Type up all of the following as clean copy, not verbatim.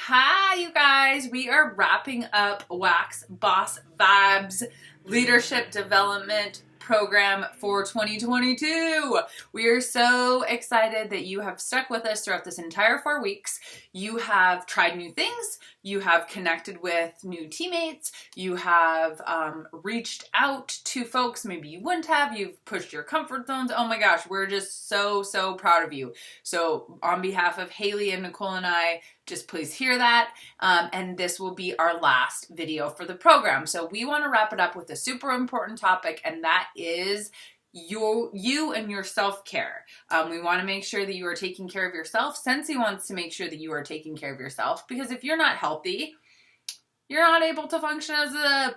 Hi, you guys. We are wrapping up Wax Boss Vibes Leadership Development Program for 2022. We are so excited that you have stuck with us throughout this entire 4 weeks. You have tried new things. You have connected with new teammates. You have reached out to folks maybe you wouldn't have. You've pushed your comfort zones. Oh my gosh, we're just so proud of you. So on behalf of Haley and Nicole and I, just please hear that. And this will be our last video for the program. So we want to wrap it up with a super important topic, and that is you and your self-care. We want to make sure that you are taking care of yourself. Scentsy wants to make sure that you are taking care of yourself, because if you're not healthy, you're not able to function as a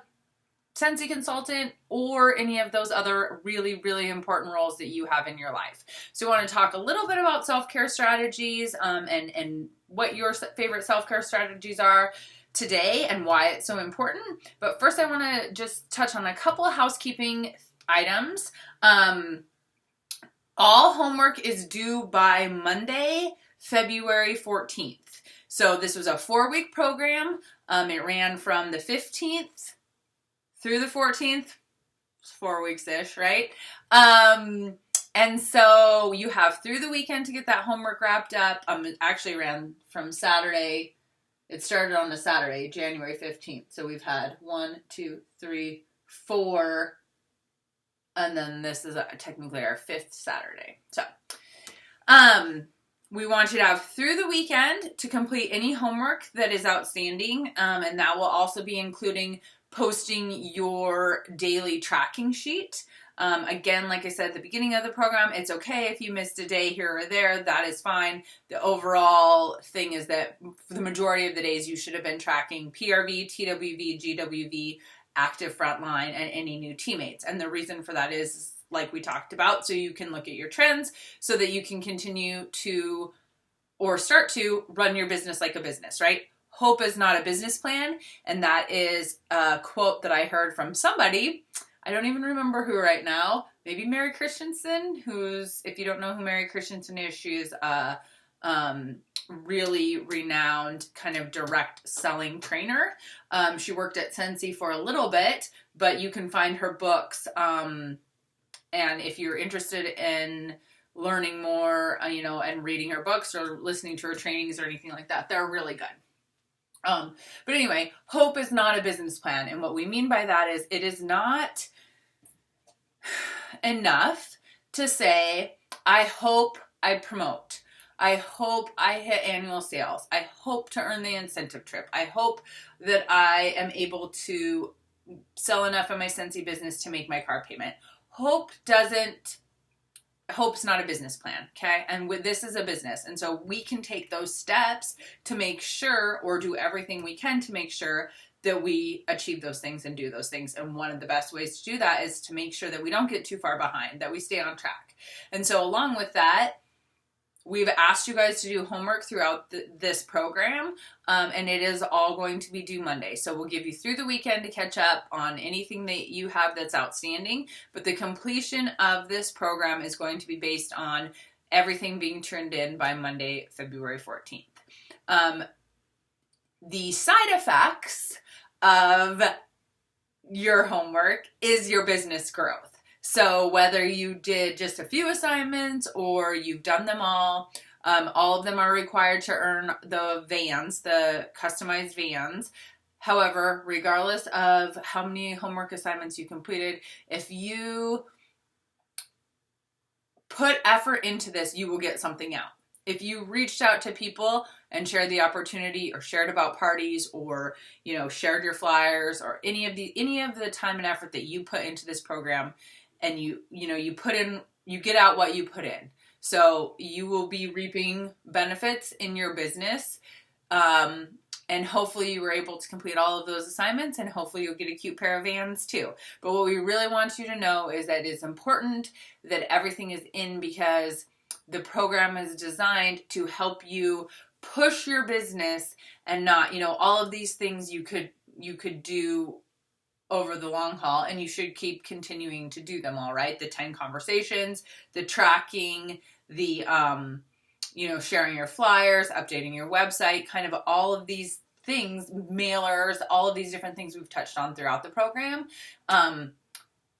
Scentsy consultant or any of those other really important roles that you have in your life. So we want to talk a little bit about self-care strategies and what your favorite self-care strategies are today and why it's so important. But first I want to just touch on a couple of housekeeping items. All homework is due by Monday, February 14th. So this was a 4-week program. It ran from the 15th through the 14th. It's 4 weeks-ish, right? And so you have through the weekend to get that homework wrapped up. It actually ran from Saturday. It started on a Saturday, January 15th. So we've had 1, 2, 3, 4, and then this is technically our 5th Saturday. So we want you to have through the weekend to complete any homework that is outstanding, and that will also be including posting your daily tracking sheet. Again, like I said at the beginning of the program, it's okay if you missed a day here or there. That is fine. The overall thing is that for the majority of the days you should have been tracking PRV, TWV, GWV, active frontline, and any new teammates. And the reason for that is, like we talked about, so you can look at your trends so that you can continue to or start to run your business like a business, right? Hope is not a business plan, and that is a quote that I heard from somebody. I don't even remember who right now. Maybe Mary Christensen, who's, if you don't know who Mary Christensen is, she's a really renowned kind of direct selling trainer. She worked at Scentsy for a little bit, but you can find her books. And if you're interested in learning more, and reading her books or listening to her trainings or anything like that, they're really good. But anyway, hope is not a business plan. And what we mean by that is it is not enough to say, I hope I promote. I hope I hit annual sales. I hope to earn the incentive trip. I hope that I am able to sell enough of my Scentsy business to make my car payment. Hope's not a business plan, okay? And this is a business. And so we can take those steps to make sure, or do everything we can to make sure that we achieve those things and do those things. And one of the best ways to do that is to make sure that we don't get too far behind, that we stay on track. And so along with that, we've asked you guys to do homework throughout this program, and it is all going to be due Monday. So we'll give you through the weekend to catch up on anything that you have that's outstanding, but the completion of this program is going to be based on everything being turned in by Monday, February 14th. The side effects of your homework is your business growth. So whether you did just a few assignments or you've done them all of them are required to earn the vans, the customized vans. However, regardless of how many homework assignments you completed, if you put effort into this, you will get something out. If you reached out to people and shared the opportunity or shared about parties or, shared your flyers or any of the time and effort that you put into this program, and you get out what you put in. So you will be reaping benefits in your business. And hopefully you were able to complete all of those assignments, and hopefully you'll get a cute pair of Vans too. But what we really want you to know is that it's important that everything is in, because the program is designed to help you push your business and not, all of these things you could do over the long haul, and you should keep continuing to do them all, right? The 10 conversations, the tracking, the sharing your flyers, updating your website, kind of all of these things, mailers, all of these different things we've touched on throughout the program.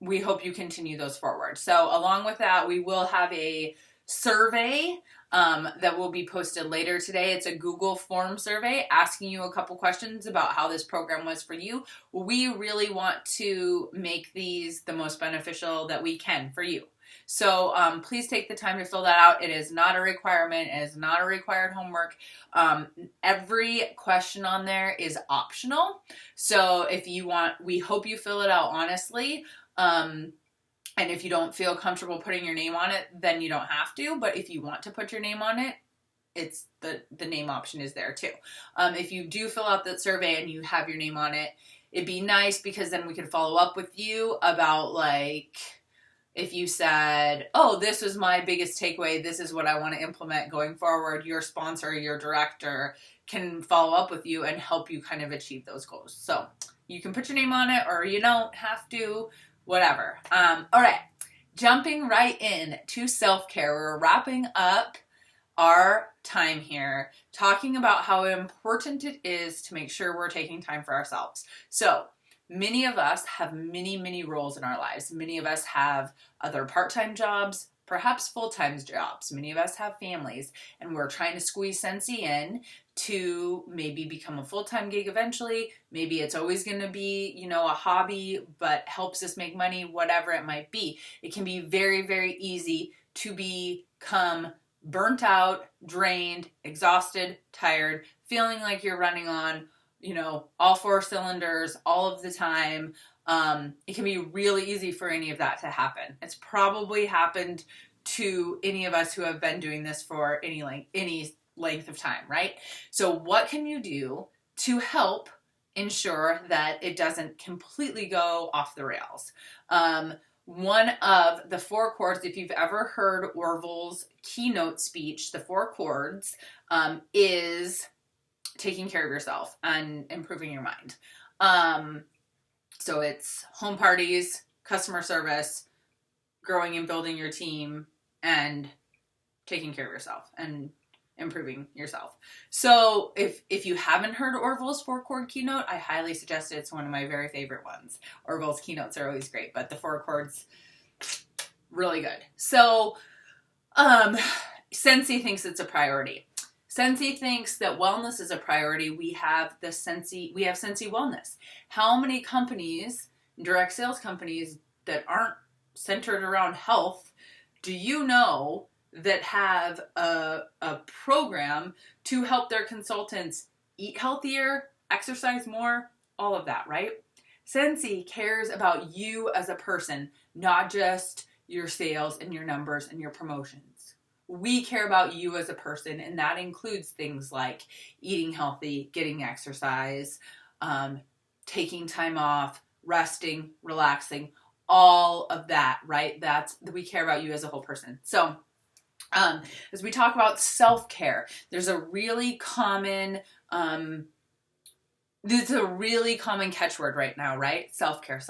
We hope you continue those forward. So along with that, we will have a survey that will be posted later today. It's a Google form survey asking you a couple questions about how this program was for you. We really want to make these the most beneficial that we can for you. So please take the time to fill that out. It is not a requirement. It is not a required homework. Every question on there is optional. So if you want, we hope you fill it out honestly. And if you don't feel comfortable putting your name on it, then you don't have to. But if you want to put your name on it, it's the name option is there too. If you do fill out that survey and you have your name on it, it'd be nice because then we can follow up with you about like, if you said, oh, this was my biggest takeaway, this is what I want to implement going forward, your sponsor, your director can follow up with you and help you kind of achieve those goals. So you can put your name on it or you don't have to, whatever. All right, jumping right in to self-care. We're wrapping up our time here talking about how important it is to make sure we're taking time for ourselves. So many of us have many roles in our lives. Many of us have other part-time jobs, perhaps full-time jobs. Many of us have families, and we're trying to squeeze Scentsy in to maybe become a full-time gig eventually. Maybe it's always going to be, a hobby, but helps us make money, whatever it might be. It can be very easy to become burnt out, drained, exhausted, tired, feeling like you're running on all four cylinders all of the time. It can be really easy for any of that to happen. It's probably happened to any of us who have been doing this for any length of time, right? So what can you do to help ensure that it doesn't completely go off the rails? One of the 4 chords, if you've ever heard Orville's keynote speech, the 4 chords, is taking care of yourself and improving your mind. So it's home parties, customer service, growing and building your team, and taking care of yourself and improving yourself. So if you haven't heard Orville's 4-chord keynote, I highly suggest it. It's one of my very favorite ones. Orville's keynotes are always great, but the 4 chords, really good. So Scentsy thinks it's a priority. Scentsy thinks that wellness is a priority. We have Scentsy Wellness. How many companies, direct sales companies that aren't centered around health, do you know that have a program to help their consultants eat healthier, exercise more, all of that, right? Scentsy cares about you as a person, not just your sales and your numbers and your promotions. We care about you as a person, and that includes things like eating healthy, getting exercise, taking time off, resting, relaxing, all of that, right? We care about you as a whole person. So as we talk about self-care, there's a really common catchword right now, right? Self-care.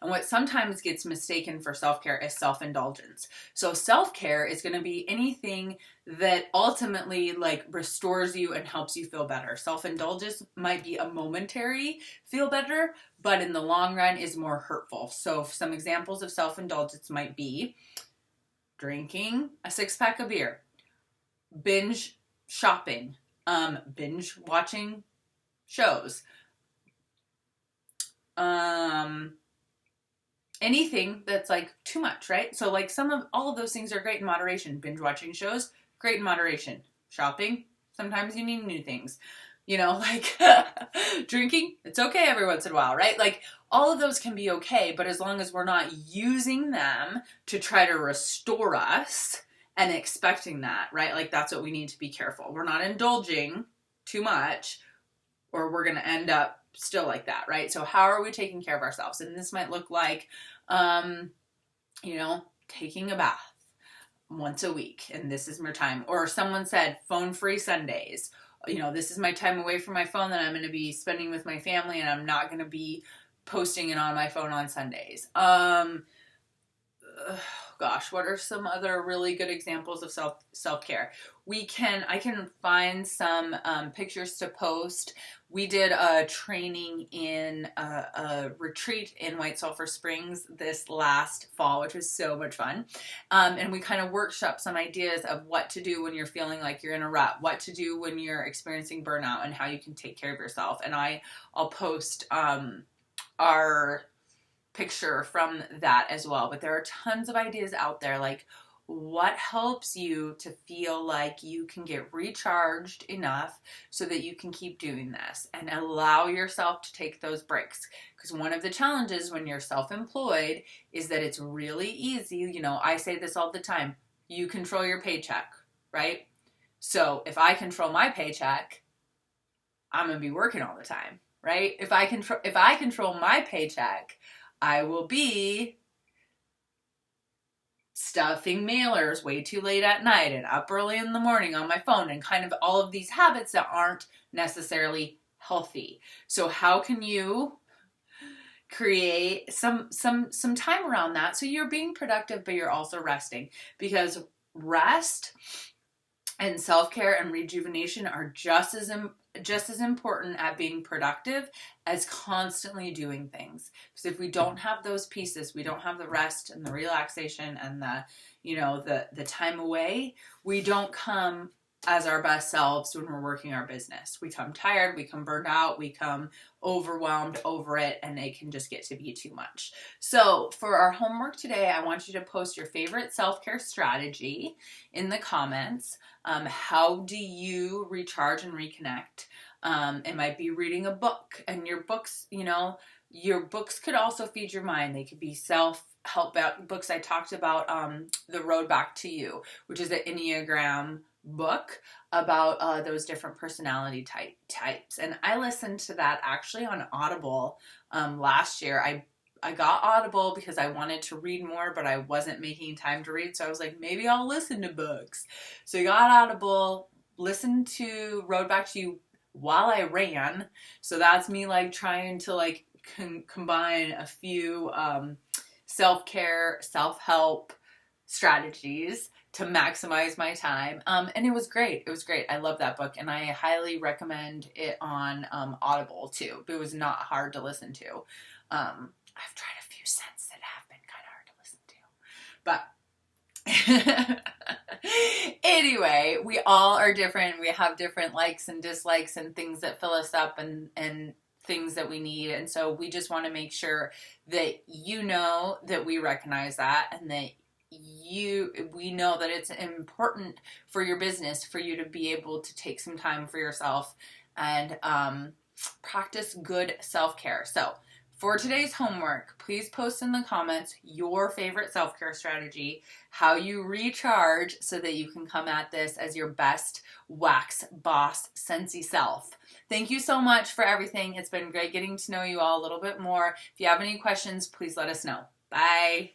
And what sometimes gets mistaken for self-care is self-indulgence. So self-care is going to be anything that ultimately restores you and helps you feel better. Self-indulgence might be a momentary feel better, but in the long run is more hurtful. So some examples of self-indulgence might be drinking a 6-pack of beer, binge shopping, binge watching shows, anything that's too much, right? So all of those things are great in moderation. Binge watching shows, great in moderation. Shopping, sometimes you need new things. Drinking, it's okay every once in a while, right? All of those can be okay, but as long as we're not using them to try to restore us and expecting that, right? That's what we need to be careful. We're not indulging too much, or we're going to end up still like that, right? So how are we taking care of ourselves? And this might look like, taking a bath once a week, and this is my time. Or someone said phone-free Sundays. This is my time away from my phone that I'm going to be spending with my family, and I'm not going to be posting it on my phone on Sundays. gosh, what are some other really good examples of self-care? I can find some pictures to post. We did a training in a retreat in White Sulphur Springs this last fall, which was so much fun. And we kind of workshopped some ideas of what to do when you're feeling like you're in a rut, what to do when you're experiencing burnout, and how you can take care of yourself. And I'll post our picture from that as well. But there are tons of ideas out there, like what helps you to feel like you can get recharged enough so that you can keep doing this, and allow yourself to take those breaks. Because one of the challenges when you're self-employed is that it's really easy. You know, I say this all the time, you control your paycheck, right? So if I control my paycheck, I'm gonna be working all the time, right? If I control my paycheck, I will be stuffing mailers way too late at night and up early in the morning on my phone, and kind of all of these habits that aren't necessarily healthy. So how can you create some time around that so you're being productive but you're also resting? Because rest and self-care and rejuvenation are just as important at being productive as constantly doing things. Because if we don't have those pieces, we don't have the rest and the relaxation and the time away, we don't come as our best selves when we're working our business. We come tired, we come burned out, we come overwhelmed over it, and it can just get to be too much. So for our homework today, I want you to post your favorite self-care strategy in the comments. How do you recharge and reconnect? It might be reading a book, and your books could also feed your mind. They could be self-help books. I talked about The Road Back to You, which is the Enneagram book about those different personality types. And I listened to that actually on Audible last year. I got Audible because I wanted to read more, but I wasn't making time to read. So I was like, maybe I'll listen to books. So I got Audible, listened to Road Back to You while I ran. So that's me like trying to like combine a few self-care, self-help strategies to maximize my time. And it was great. It was great. I love that book, and I highly recommend it on Audible too. It was not hard to listen to. I've tried a few since that have been kind of hard to listen to. But anyway, we all are different. We have different likes and dislikes and things that fill us up and things that we need. And so we just want to make sure that you know that we recognize that, and that we know that it's important for your business for you to be able to take some time for yourself and practice good self-care. So for today's homework, please post in the comments your favorite self-care strategy, how you recharge so that you can come at this as your best wax boss sensey self. Thank you so much for everything. It's been great getting to know you all a little bit more. If you have any questions, please let us know. Bye.